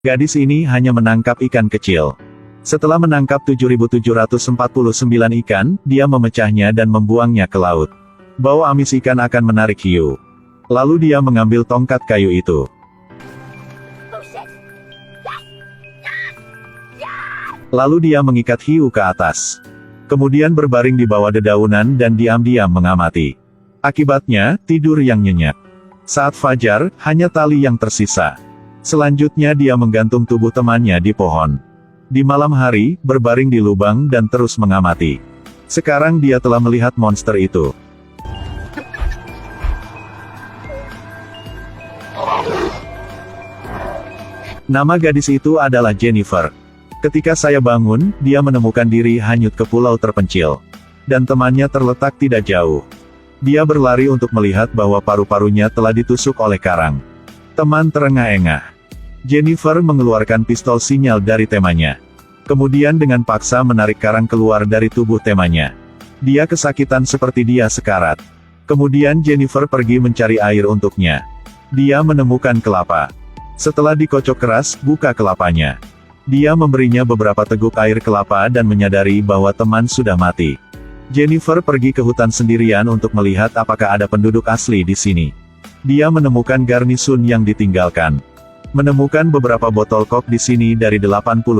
Gadis ini hanya menangkap ikan kecil. Setelah menangkap 7.749 ikan, dia memecahnya dan membuangnya ke laut. Bau amis ikan akan menarik hiu. Lalu dia mengambil tongkat kayu itu. Lalu dia mengikat hiu ke atas. Kemudian berbaring di bawah dedaunan dan diam-diam mengamati. Akibatnya, tidur yang nyenyak. Saat fajar, hanya tali yang tersisa. Selanjutnya dia menggantung tubuh temannya di pohon. Di malam hari, berbaring di lubang dan terus mengamati. Sekarang dia telah melihat monster itu. Nama gadis itu adalah Jennifer. Ketika saya bangun, dia menemukan diri hanyut ke pulau terpencil. Dan temannya terletak tidak jauh. Dia berlari untuk melihat bahwa paru-parunya telah ditusuk oleh karang. Teman terengah-engah. Jennifer mengeluarkan pistol sinyal dari temannya. Kemudian dengan paksa menarik karang keluar dari tubuh temannya. Dia kesakitan seperti dia sekarat. Kemudian Jennifer pergi mencari air untuknya. Dia menemukan kelapa. Setelah dikocok keras, buka kelapanya. Dia memberinya beberapa teguk air kelapa dan menyadari bahwa teman sudah mati. Jennifer pergi ke hutan sendirian untuk melihat apakah ada penduduk asli di sini. Dia menemukan garnisun yang ditinggalkan. Menemukan beberapa botol kok di sini dari 82.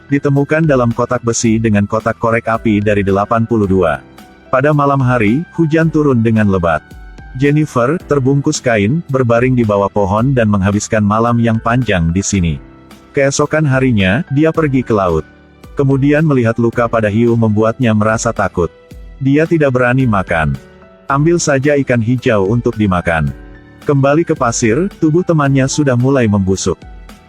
Ditemukan dalam kotak besi dengan kotak korek api dari 82. Pada malam hari, hujan turun dengan lebat. Jennifer, terbungkus kain, berbaring di bawah pohon dan menghabiskan malam yang panjang di sini. Keesokan harinya, dia pergi ke laut. Kemudian melihat luka pada hiu membuatnya merasa takut. Dia tidak berani makan. Ambil saja ikan hijau untuk dimakan. Kembali ke pasir, tubuh temannya sudah mulai membusuk.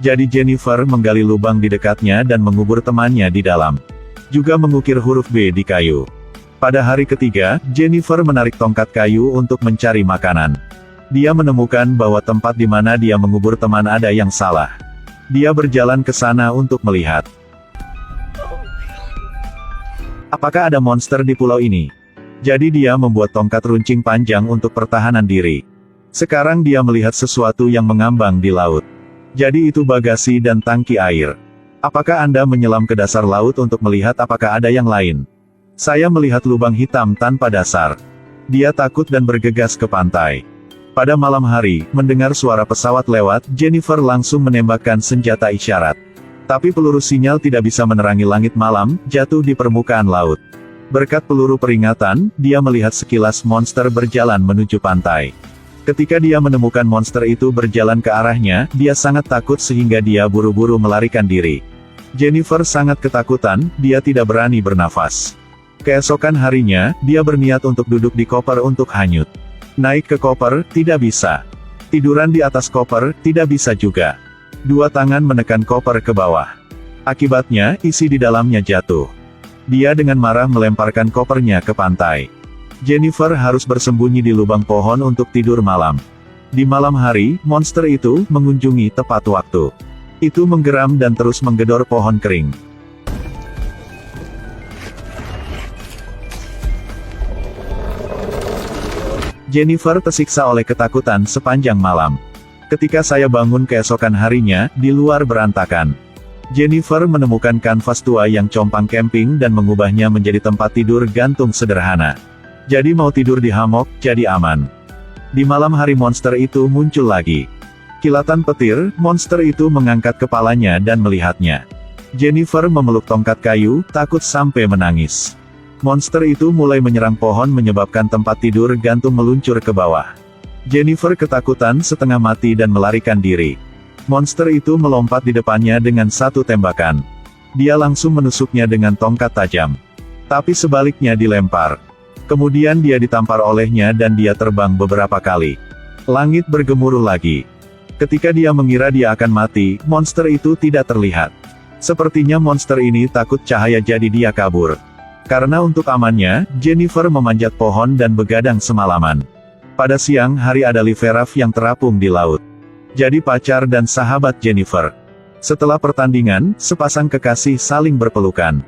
Jadi Jennifer menggali lubang di dekatnya dan mengubur temannya di dalam. Juga mengukir huruf B di kayu. Pada hari ketiga, Jennifer menarik tongkat kayu untuk mencari makanan. Dia menemukan bahwa tempat di mana dia mengubur teman ada yang salah. Dia berjalan ke sana untuk melihat. Apakah ada monster di pulau ini? Jadi dia membuat tongkat runcing panjang untuk pertahanan diri. Sekarang dia melihat sesuatu yang mengambang di laut. Jadi itu bagasi dan tangki air. Apakah Anda menyelam ke dasar laut untuk melihat apakah ada yang lain? Saya melihat lubang hitam tanpa dasar. Dia takut dan bergegas ke pantai. Pada malam hari, mendengar suara pesawat lewat, Jennifer langsung menembakkan senjata isyarat. Tapi peluru sinyal tidak bisa menerangi langit malam, jatuh di permukaan laut. Berkat peluru peringatan, dia melihat sekilas monster berjalan menuju pantai. Ketika dia menemukan monster itu berjalan ke arahnya, dia sangat takut sehingga dia buru-buru melarikan diri. Jennifer sangat ketakutan, dia tidak berani bernafas. Keesokan harinya, dia berniat untuk duduk di koper untuk hanyut. Naik ke koper, tidak bisa. Tiduran di atas koper, tidak bisa juga. Dua tangan menekan koper ke bawah. Akibatnya, isi di dalamnya jatuh. Dia dengan marah melemparkan kopernya ke pantai. Jennifer harus bersembunyi di lubang pohon untuk tidur malam. Di malam hari, monster itu mengunjungi tepat waktu. Itu menggeram dan terus menggedor pohon kering. Jennifer tersiksa oleh ketakutan sepanjang malam. Ketika saya bangun keesokan harinya, di luar berantakan. Jennifer menemukan kanvas tua yang compang camping dan mengubahnya menjadi tempat tidur gantung sederhana. Jadi mau tidur di hammock, jadi aman. Di malam hari monster itu muncul lagi. Kilatan petir, monster itu mengangkat kepalanya dan melihatnya. Jennifer memeluk tongkat kayu, takut sampai menangis. Monster itu mulai menyerang pohon menyebabkan tempat tidur gantung meluncur ke bawah. Jennifer ketakutan setengah mati dan melarikan diri. Monster itu melompat di depannya dengan satu tembakan. Dia langsung menusuknya dengan tongkat tajam. Tapi sebaliknya dilempar. Kemudian dia ditampar olehnya dan dia terbang beberapa kali. Langit bergemuruh lagi. Ketika dia mengira dia akan mati, monster itu tidak terlihat. Sepertinya monster ini takut cahaya jadi dia kabur. Karena untuk amannya, Jennifer memanjat pohon dan begadang semalaman. Pada siang hari ada Liveraf yang terapung di laut. Jadi pacar dan sahabat Jennifer. Setelah pertandingan, sepasang kekasih saling berpelukan.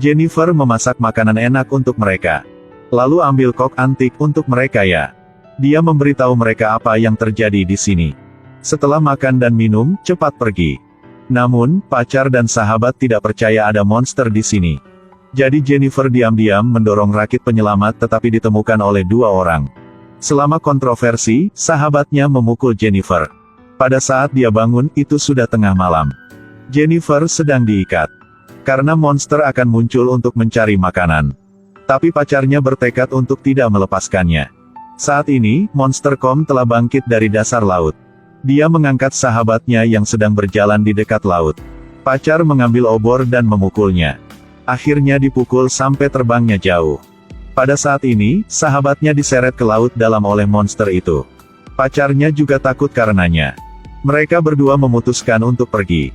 Jennifer memasak makanan enak untuk mereka. Lalu ambil kok antik untuk mereka ya. Dia memberitahu mereka apa yang terjadi di sini. Setelah makan dan minum, cepat pergi. Namun, pacar dan sahabat tidak percaya ada monster di sini. Jadi Jennifer diam-diam mendorong rakit penyelamat tetapi ditemukan oleh dua orang. Selama kontroversi, sahabatnya memukul Jennifer. Pada saat dia bangun, itu sudah tengah malam. Jennifer sedang diikat. Karena monster akan muncul untuk mencari makanan. Tapi pacarnya bertekad untuk tidak melepaskannya. Saat ini, monster Com telah bangkit dari dasar laut. Dia mengangkat sahabatnya yang sedang berjalan di dekat laut. Pacar mengambil obor dan memukulnya. Akhirnya dipukul sampai terbangnya jauh. Pada saat ini, sahabatnya diseret ke laut dalam oleh monster itu. Pacarnya juga takut karenanya. Mereka berdua memutuskan untuk pergi.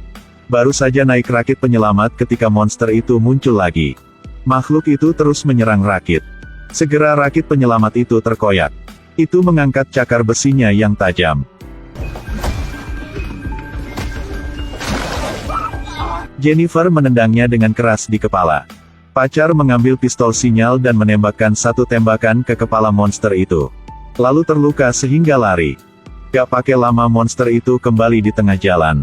Baru saja naik rakit penyelamat ketika monster itu muncul lagi. Makhluk itu terus menyerang rakit. Segera rakit penyelamat itu terkoyak. Itu mengangkat cakar besinya yang tajam. Jennifer menendangnya dengan keras di kepala. Pacar mengambil pistol sinyal dan menembakkan satu tembakan ke kepala monster itu. Lalu terluka sehingga lari. Gak pakai lama monster itu kembali di tengah jalan.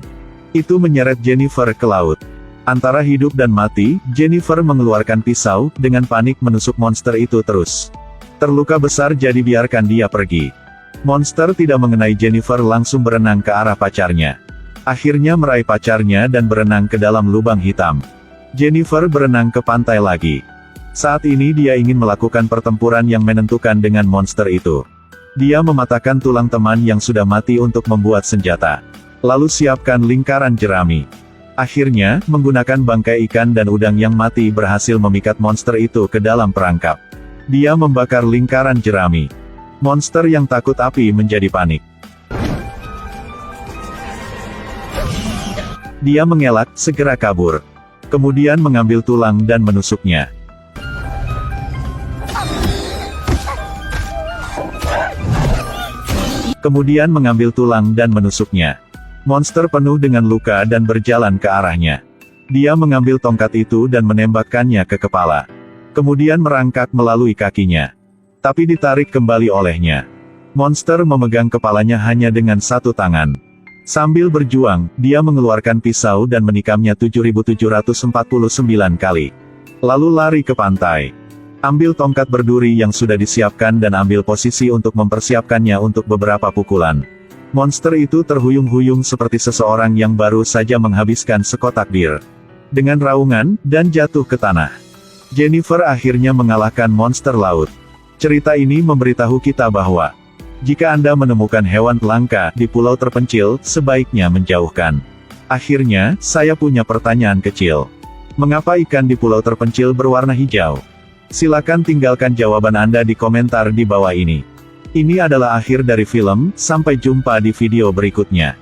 Itu menyeret Jennifer ke laut. Antara hidup dan mati, Jennifer mengeluarkan pisau, dengan panik menusuk monster itu terus. Terluka besar jadi biarkan dia pergi. Monster tidak mengenai Jennifer langsung berenang ke arah pacarnya. Akhirnya meraih pacarnya dan berenang ke dalam lubang hitam. Jennifer berenang ke pantai lagi. Saat ini dia ingin melakukan pertempuran yang menentukan dengan monster itu. Dia mematahkan tulang teman yang sudah mati untuk membuat senjata. Lalu siapkan lingkaran jerami. Akhirnya, menggunakan bangkai ikan dan udang yang mati berhasil memikat monster itu ke dalam perangkap. Dia membakar lingkaran jerami. Monster yang takut api menjadi panik. Dia mengelak, segera kabur. Kemudian mengambil tulang dan menusuknya. Kemudian mengambil tulang dan menusuknya. Monster penuh dengan luka dan berjalan ke arahnya. Dia mengambil tongkat itu dan menembakkannya ke kepala. Kemudian merangkak melalui kakinya. Tapi ditarik kembali olehnya. Monster memegang kepalanya hanya dengan satu tangan. Sambil berjuang, dia mengeluarkan pisau dan menikamnya 7.749 kali. Lalu lari ke pantai. Ambil tongkat berduri yang sudah disiapkan dan ambil posisi untuk mempersiapkannya untuk beberapa pukulan. Monster itu terhuyung-huyung seperti seseorang yang baru saja menghabiskan sekotak bir. Dengan raungan, dan jatuh ke tanah. Jennifer akhirnya mengalahkan monster laut. Cerita ini memberitahu kita bahwa jika Anda menemukan hewan langka di pulau terpencil, sebaiknya menjauhkan. Akhirnya, saya punya pertanyaan kecil. Mengapa ikan di pulau terpencil berwarna hijau? Silakan tinggalkan jawaban Anda di komentar di bawah ini. Ini adalah akhir dari film, sampai jumpa di video berikutnya.